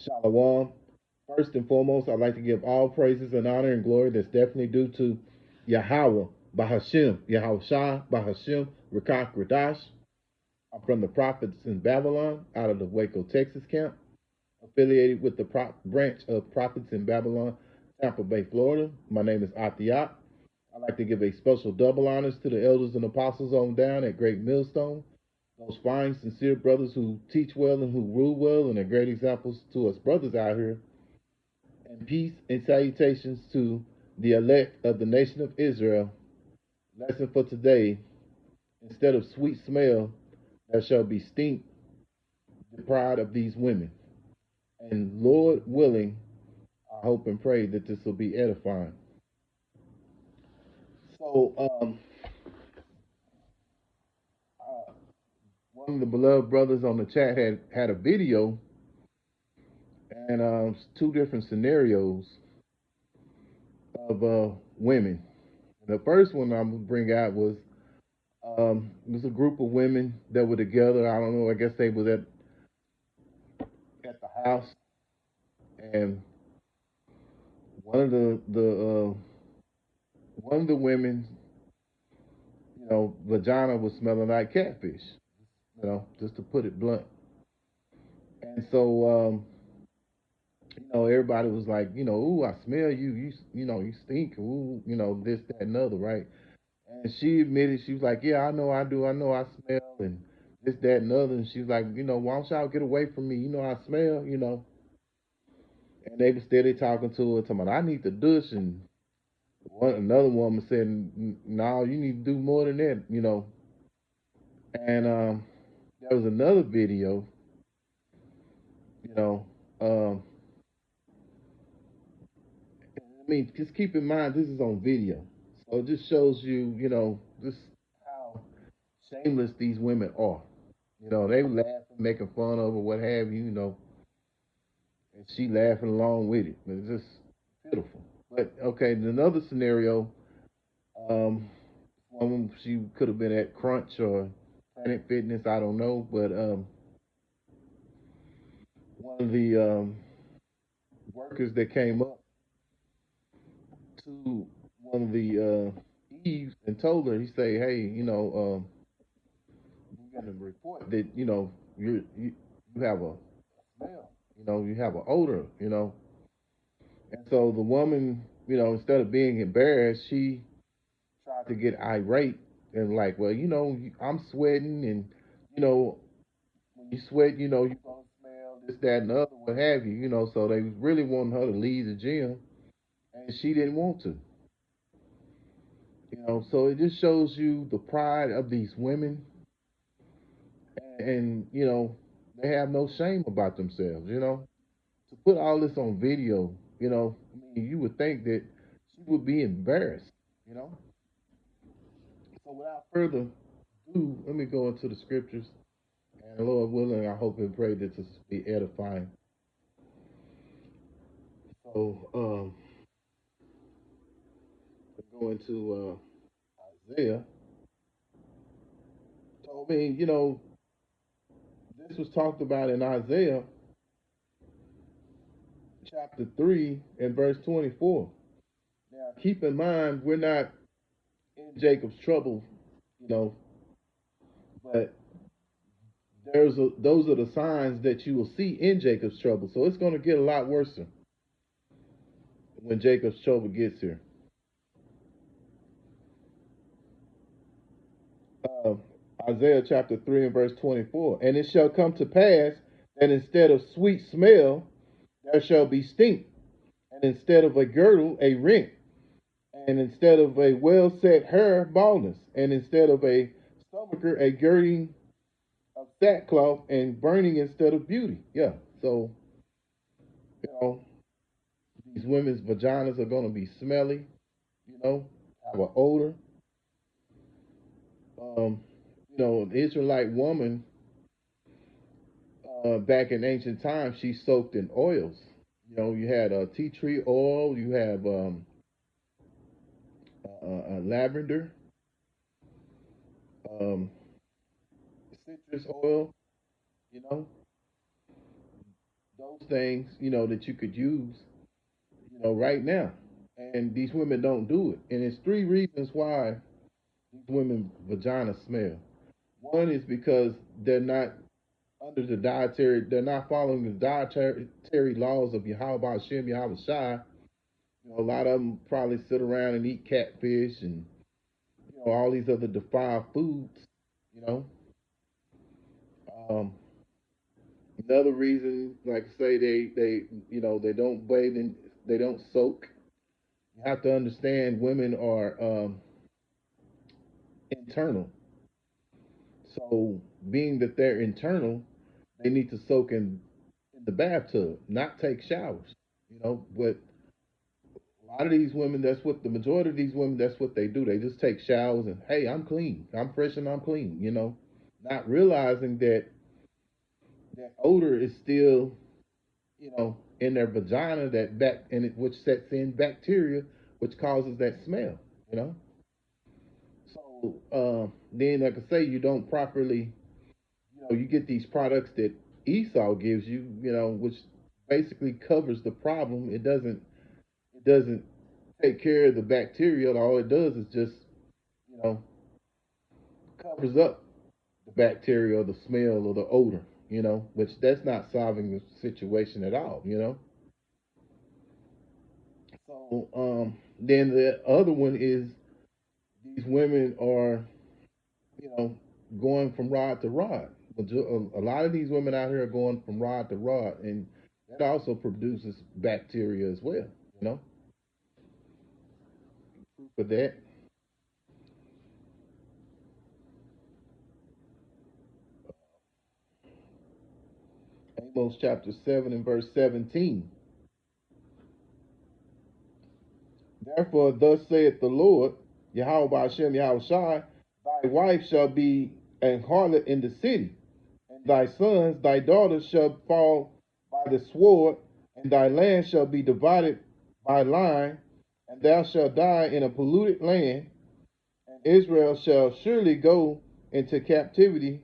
Shalom. First and foremost, I'd like to give all praises and honor and glory that's definitely due to Yahweh, Bahashim, Yahweh Shah, Bahashim, Rakak Radash. I'm from the Prophets in Babylon, out of the Waco, Texas camp, affiliated with the branch of Prophets in Babylon, Tampa Bay, Florida. My name is Atiyat. I'd like to give a special double honors to the elders and apostles on down at Great Millstone, those fine, sincere brothers who teach well and who rule well and are great examples to us brothers out here. And peace and salutations to the elect of the nation of Israel. Lesson for today: instead of sweet smell, there shall be stink, the pride of these women. And Lord willing, I hope and pray that this will be edifying. So, uh, one of the beloved brothers on the chat had a video and two different scenarios of women. The first one I'm gonna bring out was a group of women that were together. I don't know. I guess they was at the house, and one of one of the women, vagina was smelling like catfish. Just to put it blunt. And so, everybody was like, ooh, I smell you. You stink. Ooh, this, that, and other, right? And she admitted, she was like, yeah, I know I do. I know I smell and this, that, and other. And she was like, why don't y'all get away from me? I smell. And they were steady talking to her, talking about, I need to douche. And another woman said, no, you need to do more than that. And there was another video, you know. Um, I mean, just keep in mind, this is on video. So it just shows you, just how shameless these women are. They laughing, making fun of her, what have you, and she laughing along with it. It's just pitiful. But okay, another scenario, one she could have been at Crunch or Planet Fitness, I don't know, but one of the workers that came up to one of the Eves and told her, he say, hey, you got to report that you have a smell, you have an odor. And so the woman, instead of being embarrassed, she tried to get irate and like, well, I'm sweating, and you know, when you sweat, you're gonna smell this, that, and the other, what have you. So they really wanted her to leave the gym, and she didn't want to. So it just shows you the pride of these women, and they have no shame about themselves. To put all this on video, I mean, you would think that she would be embarrassed. You know. So without further ado, let me go into the scriptures. And Lord willing, I hope and pray that this be edifying. So, go into Isaiah. So, I mean, this was talked about in Isaiah chapter 3 and verse 24. Now, keep in mind, we're not in Jacob's trouble, you know, but those are the signs that you will see in Jacob's trouble. So it's going to get a lot worse when Jacob's trouble gets here. uh, Isaiah chapter 3 and verse 24. And it shall come to pass that instead of sweet smell, there shall be stink, and instead of a girdle, a rent, and instead of a well set hair, baldness, and instead of a stomacher, a girding of sackcloth, and burning instead of beauty. Yeah. So, you know, these women's vaginas are going to be smelly, have an odor. Um, an Israelite woman back in ancient times, she soaked in oils. You had tea tree oil, you have lavender, um, citrus oil, you know, those things, that you could use, right now. And these women don't do it. And it's three reasons why these women vaginas smell. One is because they're not they're not following the dietary laws of Yahweh Hashem, Yahweh Shai. A lot of them probably sit around and eat catfish and all these other defiled foods. You know, um, another reason, like I say, they don't bathe and they don't soak. You have to understand women are internal. So being that they're internal, they need to soak in the bathtub, not take showers. But a lot of these women, that's what the majority of these women, that's what they do. They just take showers and, hey, I'm clean. I'm fresh and I'm clean, not realizing that that odor is still, in their vagina, which sets in bacteria, which causes that smell, you know. So then, like I say, you don't properly, you get these products that Esau gives you, which basically covers the problem. It doesn't take care of the bacteria. All it does is just, you know, covers up the bacteria or the smell or the odor, which that's not solving the situation at all. So then the other one is these women are, you know, going from rod to rod. A lot of these women out here are going from rod to rod, and that also produces bacteria as well. You know, for that. Amos chapter 7 and verse 17. Therefore, thus saith the Lord, Yahweh by Hashem, Yahweh Shai, thy wife shall be an harlot in the city, and thy sons, thy daughters shall fall by the sword, and thy land shall be divided by line, and thou shalt die in a polluted land, and Israel shall surely go into captivity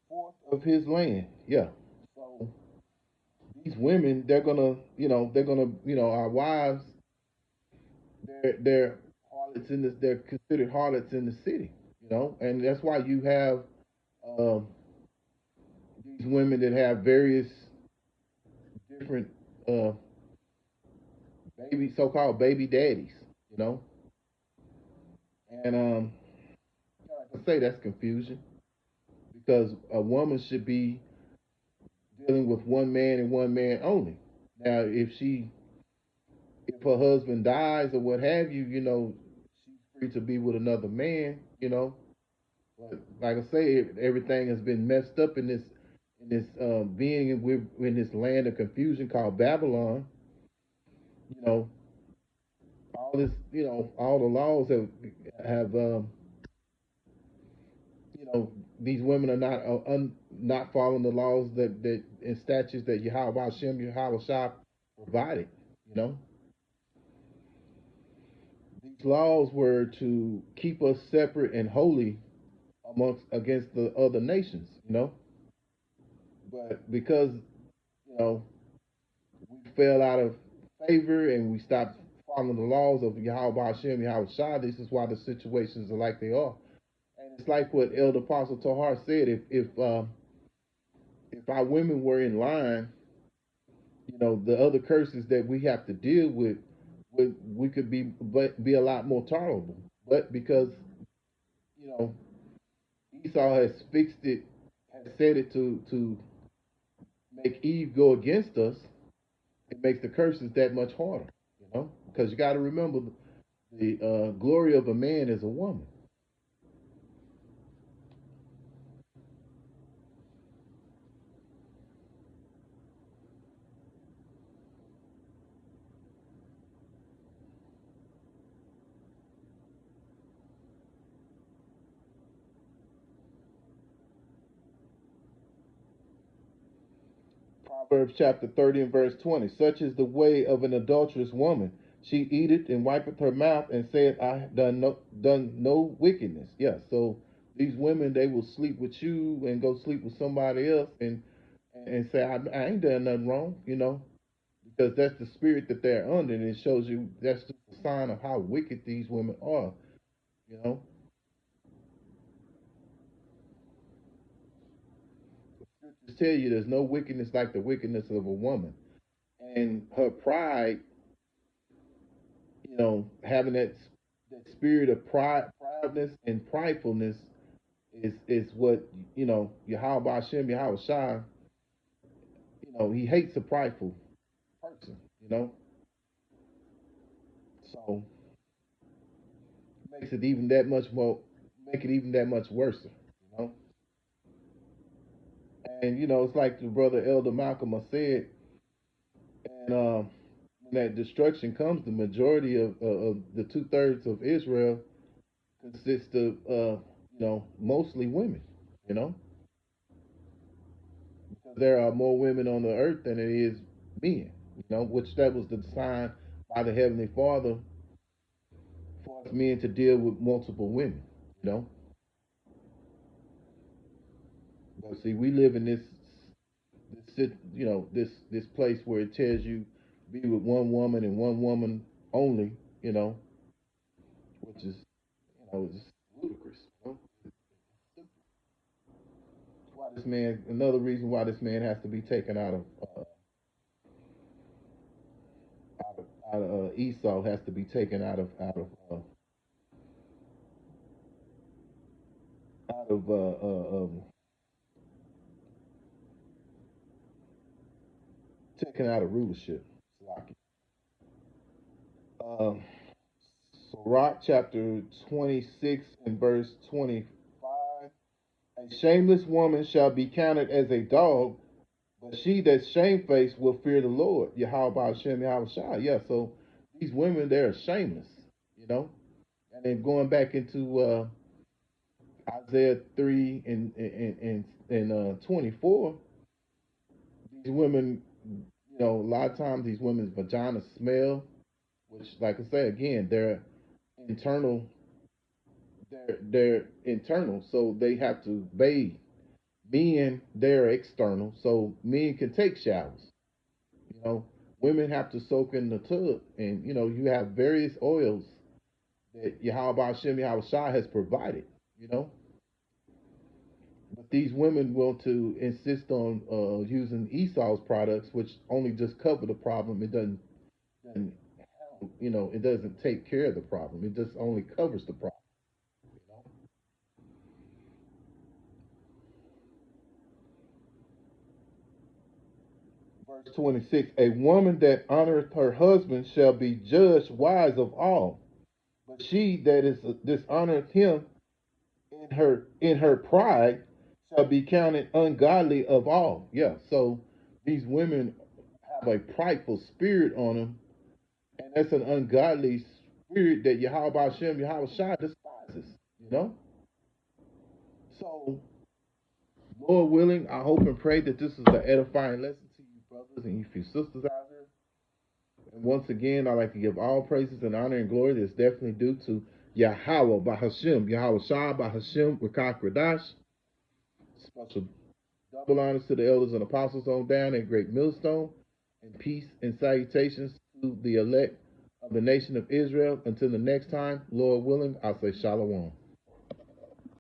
forth of his land. Yeah. So these women, our wives, they're harlots in this. They're considered harlots in the city. And that's why you have um, these women that have various different uh, so-called baby daddies. You know, and like I say, that's confusion because a woman should be dealing with one man and one man only. Now, if her husband dies or what have you, she's free to be with another man. But like I say, everything has been messed up in this being in this land of confusion called Babylon. You know, all this, all the laws have these women are not following the laws that and statutes that Yahweh Hashem, Yahweh Shah provided. You know, these laws were to keep us separate and holy amongst against the other nations. But because we fell out of favor and we stopped following the laws of Yahweh Hashem, Yahweh Shah, this is why the situations are like they are. And it's like what Elder Apostle Tahar said: if our women were in line, the other curses that we have to deal with, we could be a lot more tolerable. But because you know Esau has fixed it, has said it to make Eve go against us, it makes the curses that much harder. Because you got to remember the glory of a man is a woman. Proverbs chapter 30 and verse 20. Such is the way of an adulterous woman. She eateth and wipeth her mouth and saith, I have done no wickedness. Yeah, so these women, they will sleep with you and go sleep with somebody else. And and say, I ain't done nothing wrong, because that's the spirit that they're under, and it shows you that's just a sign of how wicked these women are, you know. Scriptures tell you there's no wickedness like the wickedness of a woman. And her pride, having that spirit of proudness and pridefulness is what, Yahweh Hashem, Yahweh Shai, he hates a prideful person, you know. So makes it even that much more, make it even that much worse, you know. And it's like the brother Elder Malcolm has said, and when that destruction comes, the majority of the 2/3 of Israel consists of, mostly women, you know, because there are more women on the earth than it is men, which that was the sign by the Heavenly Father for us men to deal with multiple women, you know. But see, we live in this place where it tells you be with one woman and one woman only, which is is ludicrous. Why this man? Another reason why this man has to be taken out of Esau has to be taken out of taken out of rulership. Um, Sirach chapter 26 and verse 25. A shameless woman shall be counted as a dog, but she that's shamefaced will fear the Lord. Yahweh Hashem Yahweh Shai. Yeah, so these women, they're shameless, you know. And then going back into Isaiah 3 and 24, these women, a lot of times these women's vaginas smell, which, like I say again, internal, they're internal, so they have to bathe. Men, they're external, so men can take showers. You know, women have to soak in the tub, and you have various oils that Yahweh Hashem Yahweh Shai has provided. You know, but these women want to insist on using Esau's products, which only just cover the problem. Doesn't it doesn't take care of the problem. It just only covers the problem. You know? Verse 26: A woman that honoreth her husband shall be judged wise of all, but she that is dishonoreth him in her pride shall be counted ungodly of all. Yeah, so these women have a prideful spirit on them, and that's an ungodly spirit that Yahweh Hashem, Yahweh Shai despises, you know? So, Lord willing, I hope and pray that this is an edifying lesson to you brothers and you sisters out here. And once again, I'd like to give all praises and honor and glory that's definitely due to Yahweh by Hashem, Yahweh Shai by Hashem, Rakak Radash. Special double honors to the elders and apostles on down at Great Millstone, and peace and salutations to the elect of the nation of Israel. Until the next time, Lord willing, I'll say Shalom.